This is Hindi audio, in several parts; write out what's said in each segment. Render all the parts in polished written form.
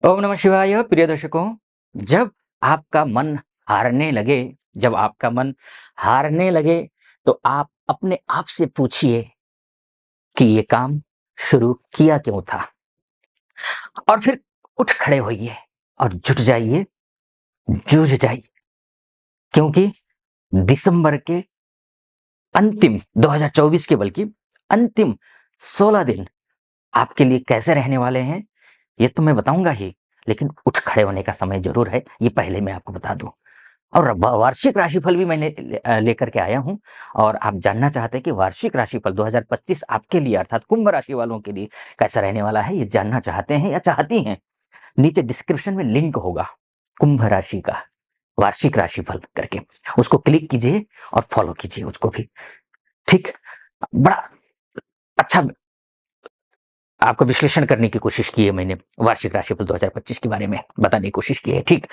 ओम नमः शिवाय। प्रिय दर्शकों, जब आपका मन हारने लगे जब आपका मन हारने लगे, तो आप अपने आप से पूछिए कि ये काम शुरू किया क्यों था? और फिर उठ खड़े होइए और जुट जाइए, जूझ जाइए, क्योंकि दिसंबर के अंतिम 2024 के बल्कि अंतिम 16 दिन आपके लिए कैसे रहने वाले हैं, ये तो मैं बताऊँगा ही, लेकिन उठ खड़े होने का समय ज़रूर है, ये पहले मैं आपको बता दूँ। और वार्षिक राशिफल भी मैंने लेकर के आया हूँ। और आप जानना चाहते हैं कि वार्षिक राशिफल 2025 आपके लिए अर्थात कुंभ राशि वालों के लिए कैसा रहने वाला है, ये जानना चाहते हैं या चाहती हैं? नीचे डिस्क्रिप्शन में लिंक होगा कुंभ राशि का वार्षिक राशिफल करके, उसको क्लिक कीजिए और फॉलो कीजिए उसको भी। ठीक, बड़ा अच्छा आपको विश्लेषण करने की कोशिश की है मैंने, वार्षिक राशिफल 2025 के बारे में बताने की कोशिश की है। ठीक,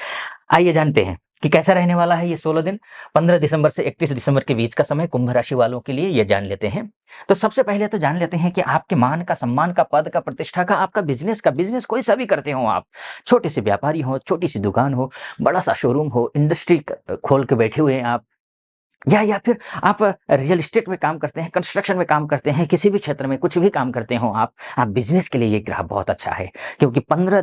आइए जानते हैं कि कैसा रहने वाला है ये 16 दिन। 15 दिसंबर से 31 दिसंबर के बीच का समय कुंभ राशि वालों के लिए ये जान लेते हैं। तो सबसे पहले तो जान लेते हैं कि आपके मान का, सम्मान का, पद का, प्रतिष्ठा का, आपका बिजनेस का, बिजनेस कोई सा भी करते हो आप, छोटे से व्यापारी हो, छोटी सी दुकान हो, बड़ा सा शोरूम हो, इंडस्ट्री खोल के बैठे हुए हैं आप, या फिर आप रियल एस्टेट में काम करते हैं, कंस्ट्रक्शन में काम करते हैं, किसी भी क्षेत्र में कुछ भी काम करते हो आप बिज़नेस के लिए ये ग्रह बहुत अच्छा है, क्योंकि 15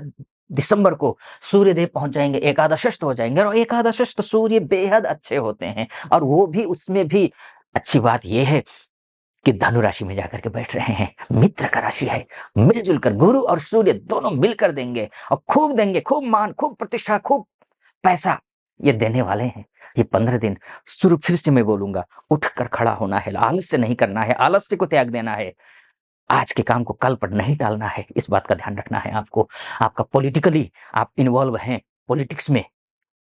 दिसंबर को सूर्यदेव पहुँच जाएँगे, एकादशस्थ हो जाएँगे और एकादशस्थ सूर्य बेहद अच्छे होते हैं। और वो भी उसमें भी अच्छी बात ये है कि धनु राशि में जाकर के बैठ रहे हैं, मित्र का राशि है, मिल-जुल कर गुरु और सूर्य दोनों मिलकर देंगे और खूब देंगे, खूब मान, खूब प्रतिष्ठा, खूब पैसा ये देने वाले हैं। ये 15 दिन शुरू फिर से मैं बोलूँगा, उठकर खड़ा होना है, आलस्य नहीं करना है, आलस्य को त्याग देना है। आज के काम को कल पर नहीं टालना है, इस बात का ध्यान रखना है आपको। आपका पॉलिटिकली आप इन्वॉल्व हैं पॉलिटिक्स में,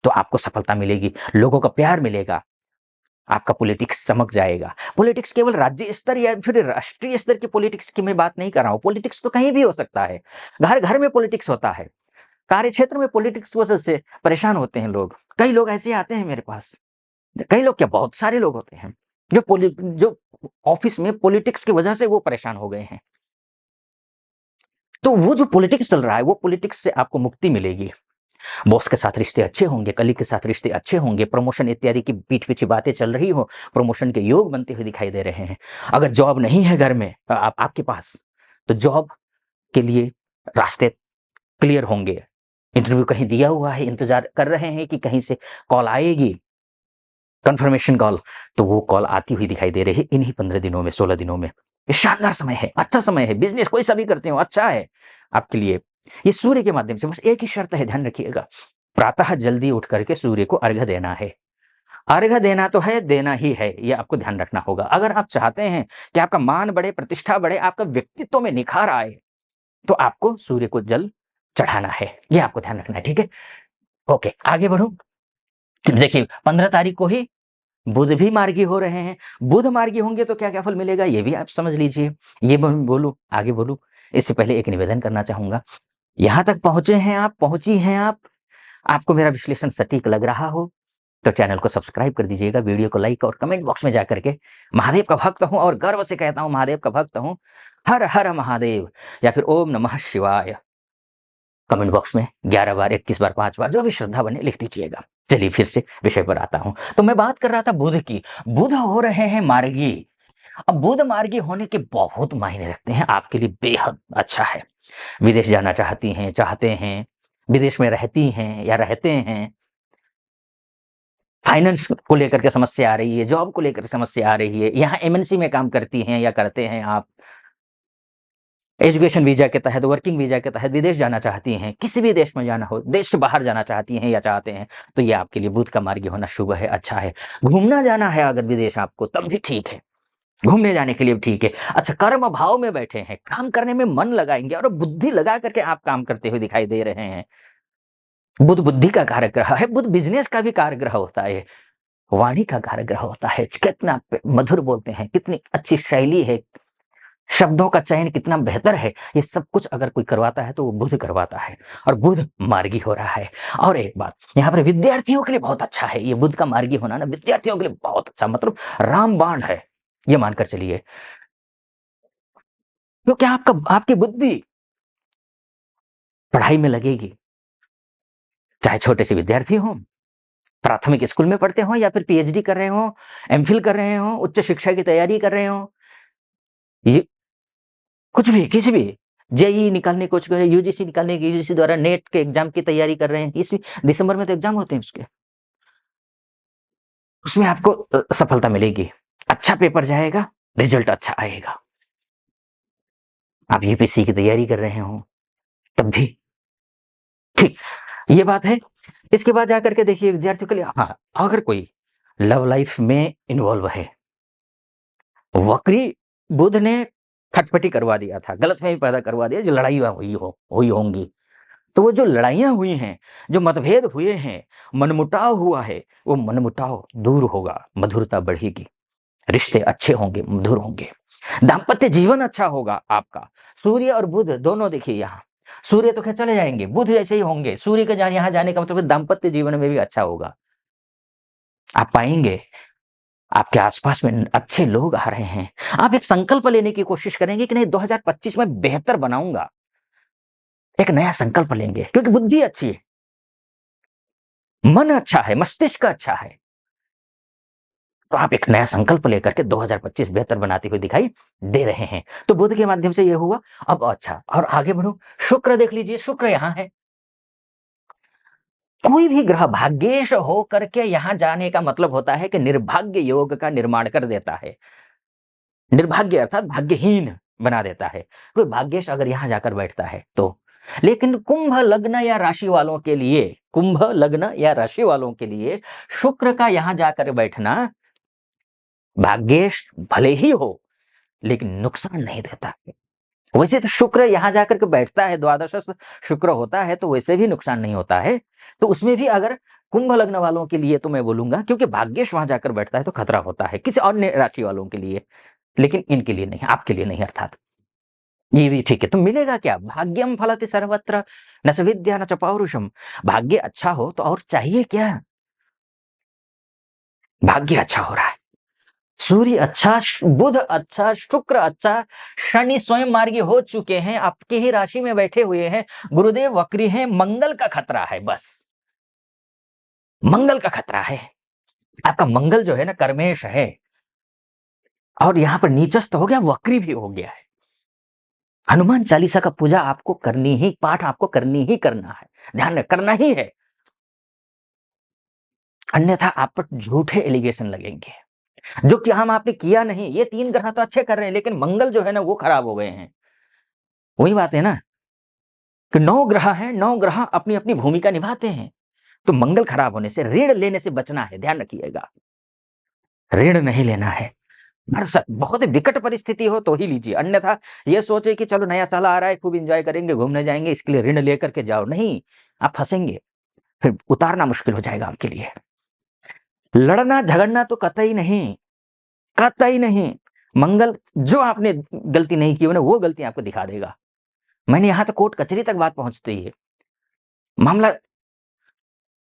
तो आपको सफलता मिलेगी, लोगों का प्यार मिलेगा, आपका पॉलिटिक्स चमक जाएगा। पॉलिटिक्स केवल राज्य स्तर या फिर राष्ट्रीय स्तर की पॉलिटिक्स की मैं बात नहीं कर रहा हूँ, पॉलिटिक्स तो कहीं भी हो सकता है। घर-घर में पॉलिटिक्स होता है। कार्य क्षेत्र में पॉलिटिक्स की वजह से परेशान होते हैं लोग। कई लोग ऐसे आते हैं मेरे पास, कई लोग क्या बहुत सारे लोग होते हैं जो ऑफिस में पॉलिटिक्स की वजह से वो परेशान हो गए हैं। तो वो जो पॉलिटिक्स चल रहा है, वो पॉलिटिक्स से आपको मुक्ति मिलेगी। बॉस के साथ रिश्ते अच्छे होंगे, कलीग के साथ रिश्ते अच्छे होंगे, प्रमोशन इत्यादि की पीठ-पीछे बातें चल रही हो, प्रमोशन के योग बनते हुए दिखाई दे रहे हैं। अगर जॉब नहीं है घर में आपके पास, तो जॉब के लिए रास्ते क्लियर होंगे। इंटरव्यू कहीं दिया हुआ है, इंतज़ार कर रहे हैं कि कहीं से कॉल आएगी, कन्फर्मेशन कॉल, तो वो कॉल आती हुई दिखाई दे रही है इन्हीं 15 दिनों में, 16 दिनों में। ये शानदार समय है, अच्छा समय है, बिज़नेस कोई सा भी करते हो, अच्छा है आपके लिए। ये सूर्य के माध्यम से, बस एक ही शर्त है, ध्यान रखिएगा, प्रातः जल्दी उठ करके सूर्य को अर्घ्य देना है। अर्घ्य देना तो है, देना ही है, ये आपको ध्यान रखना होगा। अगर आप चाहते हैं कि आपका मान बढ़े, प्रतिष्ठा बढ़े, आपका व्यक्तित्व में निखार आए, तो आपको सूर्य को जल चढ़ाना है, ये आपको ध्यान रखना है, ठीक है? ओके, आगे बढ़ूँ? देखिए 15 तारीख को ही बुध भी मार्गी हो रहे हैं। बुध मार्गी होंगे तो क्या-क्या फल मिलेगा ये भी आप समझ लीजिए। ये बोलूँ, आगे बोलूँ, इससे पहले एक निवेदन करना चाहूँगा। यहाँ तक पहुँचे हैं आप, पहुँची हैं आप, आपको मेरा विश्लेषण सटीक लग रहा हो, तो चैनल को सब्सक्राइब कर दीजिएगा, वीडियो को लाइक और कमेंट बॉक्स में जाकर के महादेव का भक्त हूँ और गर्व से कहता हूँ महादेव का भक्त हूँ। हर हर महादेव या फिर ओम नमः शिवाय कमेंट बॉक्स में 11 बार, 21 बार, 5 बार जो भी श्रद्धा बने लिख दीजिएगा। चलिए फिर से विषय पर आता हूँ। तो मैं बात कर रहा था बुध की। बुध हो रहे हैं मार्गी। अब बुध मार्गी होने के बहुत मायने रखते हैं, आपके लिए बेहद अच्छा है। विदेश जाना चाहते हैं, विदेश में रहती हैं या रहते हैं, फाइनेंस को लेकर के समस्या आ रही है, जॉब को लेकर समस्या आ रही है, यहाँ एमएनसी में काम करती हैं या करते हैं आप, एजुकेशन वीज़ा के तहत, वर्किंग वीज़ा के तहत विदेश जाना चाहती हैं, किसी भी देश में जाना हो, देश से बाहर जाना चाहती हैं या चाहते हैं, तो ये आपके लिए बुध का मार्गी होना शुभ है, अच्छा है। घूमना जाना है अगर विदेश आपको, तब भी ठीक है, घूमने जाने के लिए भी ठीक है। अच्छा, कर्म भाव में बैठे हैं, काम करने में मन लगाएँगे और बुद्धि लगा करके आप काम करते हुए दिखाई दे रहे हैं। बुध बुद्धि का कारक ग्रह है, बुध बिज़नेस का भी कारक ग्रह होता है, वाणी का कारक ग्रह होता है, कितना मधुर बोलते हैं, कितनी अच्छी शैली है, शब्दों का चयन कितना बेहतर है, ये सब कुछ अगर कोई करवाता है तो वो बुध करवाता है और बुध मार्गी हो रहा है। और एक बात, यहाँ पर विद्यार्थियों के लिए बहुत अच्छा है, ये बुध का मार्गी होना ना विद्यार्थियों के लिए बहुत अच्छा, मतलब रामबाण है, ये मानकर चलिए। क्योंकि आपकी बुद्धि पढ़ाई में लगेगी, चाहे छोटे से विद्यार्थी हों, प्राथमिक स्कूल में पढ़ते हों या फिर पीएचडी कर रहे हों, एमफिल कर रहे हों, उच्च शिक्षा की तैयारी कर रहे हों, ये कुछ भी, किसी भी, जेईई निकालने की कोशिश कर रहे हैं, यूजीसी निकालने की, यूजीसी द्वारा नेट के एग्जाम की तैयारी कर रहे हैं, इस दिसंबर में तो एग्जाम होते हैं उसके, उसमें आपको सफलता मिलेगी, अच्छा पेपर जाएगा, रिजल्ट अच्छा आएगा। आप यूपीएससी की तैयारी कर रहे हो तब भी ठीक, ये बात है। इसके बाद जाकर के देखिए विद्यार्थियों के लिए, हाँ, अगर कोई लव लाइफ में इन्वॉल्व है, वक्री बुध ने खटपटी करवा दिया था, गलतफहमी पैदा करवा दिया, जो लड़ाई हुई होंगी, तो वो जो लड़ाइयां हुई हैं, जो मतभेद हुए हैं, मनमुटाव हुआ है, वो मनमुटाव दूर होगा, मधुरता बढ़ेगी, रिश्ते अच्छे होंगे, मधुर होंगे, दाम्पत्य जीवन अच्छा होगा आपका। सूर्य और बुध दोनों देखिए यहाँ, सूर्य तो खैर चले जाएंगे, बुध जैसे ही होंगे, सूर्य के यहाँ जाने का मतलब दाम्पत्य जीवन में भी अच्छा होगा। आप पाएंगे आपके आसपास में अच्छे लोग आ रहे हैं, आप एक संकल्प लेने की कोशिश करेंगे कि नहीं 2025 में बेहतर बनाऊंगा, एक नया संकल्प लेंगे, क्योंकि बुद्धि अच्छी है, मन अच्छा है, मस्तिष्क अच्छा है, तो आप एक नया संकल्प लेकर के 2025 बेहतर बनाते हुए दिखाई दे रहे हैं। तो बुध के माध्यम से ये हुआ। अब अच्छा, और आगे बढ़ो, शुक्र देख लीजिए, शुक्र यहां है। कोई भी ग्रह भाग्येश हो करके यहां जाने का मतलब होता है कि निर्भाग्य योग का निर्माण कर देता है, निर्भाग्य अर्थात भाग्यहीन बना देता है। कोई भाग्येश अगर यहां जाकर बैठता है तो, लेकिन कुंभ लग्न या राशि वालों के लिए, कुंभ लग्न या राशि वालों के लिए शुक्र का यहां जाकर बैठना भाग्येश भले ही हो लेकिन नुकसान नहीं देता है। वैसे तो शुक्र यहां जाकर के बैठता है, द्वादश शुक्र होता है, तो वैसे भी नुकसान नहीं होता है। तो उसमें भी अगर कुंभ लग्न वालों के लिए तो मैं बोलूंगा, क्योंकि भाग्येश वहां जाकर बैठता है तो खतरा होता है किसी अन्य राशि वालों के लिए, लेकिन इनके लिए नहीं, आपके लिए नहीं अर्थात। ये भी ठीक है, तो मिलेगा क्या? भाग्यम फलति सर्वत्र न च विद्या न च पौरुषम। भाग्य अच्छा हो तो और चाहिए क्या? भाग्य अच्छा हो रहा है, सूर्य अच्छा, बुध अच्छा, शुक्र अच्छा, शनि स्वयं मार्गी हो चुके हैं, आपकी ही राशि में बैठे हुए हैं, गुरुदेव वक्री हैं, मंगल का खतरा है, बस मंगल का खतरा है। आपका मंगल जो है ना कर्मेश है, और यहां पर नीचस्थ हो गया, वक्री भी हो गया है। हनुमान चालीसा का पूजा आपको करनी ही, पाठ आपको करनी ही करना है, ध्यान करना ही है, अन्यथा आप पर झूठे एलिगेशन लगेंगे, जो कि हम आपने किया नहीं। ये 3 ग्रह तो अच्छे कर रहे हैं, लेकिन मंगल जो है ना वो खराब हो गए हैं। वही बात है ना कि 9 ग्रह हैं, 9 ग्रह अपनी अपनी भूमिका निभाते हैं, तो मंगल खराब होने से, ऋण लेने से बचना है, ध्यान रखिएगा, ऋण नहीं लेना है। बहुत विकट परिस्थिति हो तो ही लीजिए, अन्यथा ये सोचे कि चलो नया साल आ रहा है, खूब एंजॉय करेंगे, घूमने जाएंगे, इसके लिए ऋण लेकर के जाओ, नहीं, आप फंसेंगे, फिर उतारना मुश्किल हो जाएगा आपके लिए। लड़ना झगड़ना तो कतई नहीं, कतई नहीं। मंगल जो आपने गलती नहीं की ना, वो गलती आपको दिखा देगा। मैंने यहां तक कोर्ट कचहरी तक बात पहुंचती है, मामला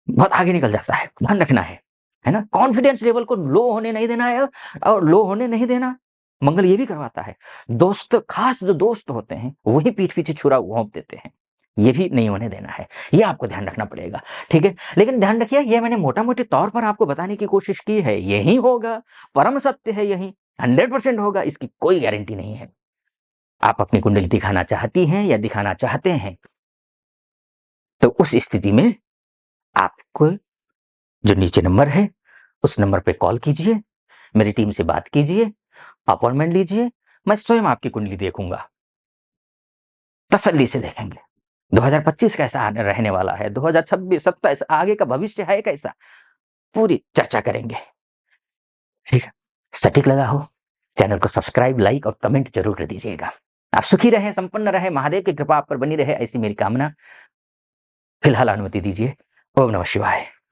बहुत आगे निकल जाता है, ध्यान रखना है ना। कॉन्फिडेंस लेवल को लो होने नहीं देना है, और लो होने नहीं देना, मंगल ये भी करवाता है। दोस्त, खास जो दोस्त होते हैं वही पीठ पीछे छुरा घोंप देते हैं, ये भी नहीं होने देना है, ये आपको ध्यान रखना पड़ेगा, ठीक है। लेकिन ध्यान रखिए, ये मैंने मोटा मोटी तौर पर आपको बताने की कोशिश की है, यही होगा, परम सत्य है यही, 100% होगा, इसकी कोई गारंटी नहीं है। आप अपनी कुंडली दिखाना चाहती हैं या दिखाना चाहते हैं, तो उस स्थिति में आपको जो नीचे नंबर है उस नंबर पे कॉल कीजिए, मेरी टीम से बात कीजिए, अपॉइंटमेंट लीजिए, मैं स्वयं आपकी कुंडली देखूंगा, तसल्ली से देखेंगे 2025 कैसा रहने वाला है, 2026 27 आगे का भविष्य है कैसा, पूरी चर्चा करेंगे, ठीक है। सटीक लगा हो, चैनल को सब्सक्राइब, लाइक और कमेंट जरूर कर दीजिएगा। आप सुखी रहे, संपन्न रहे, महादेव की कृपा आप पर बनी रहे, ऐसी मेरी कामना। फिलहाल अनुमति दीजिए। ओम नमः शिवाय।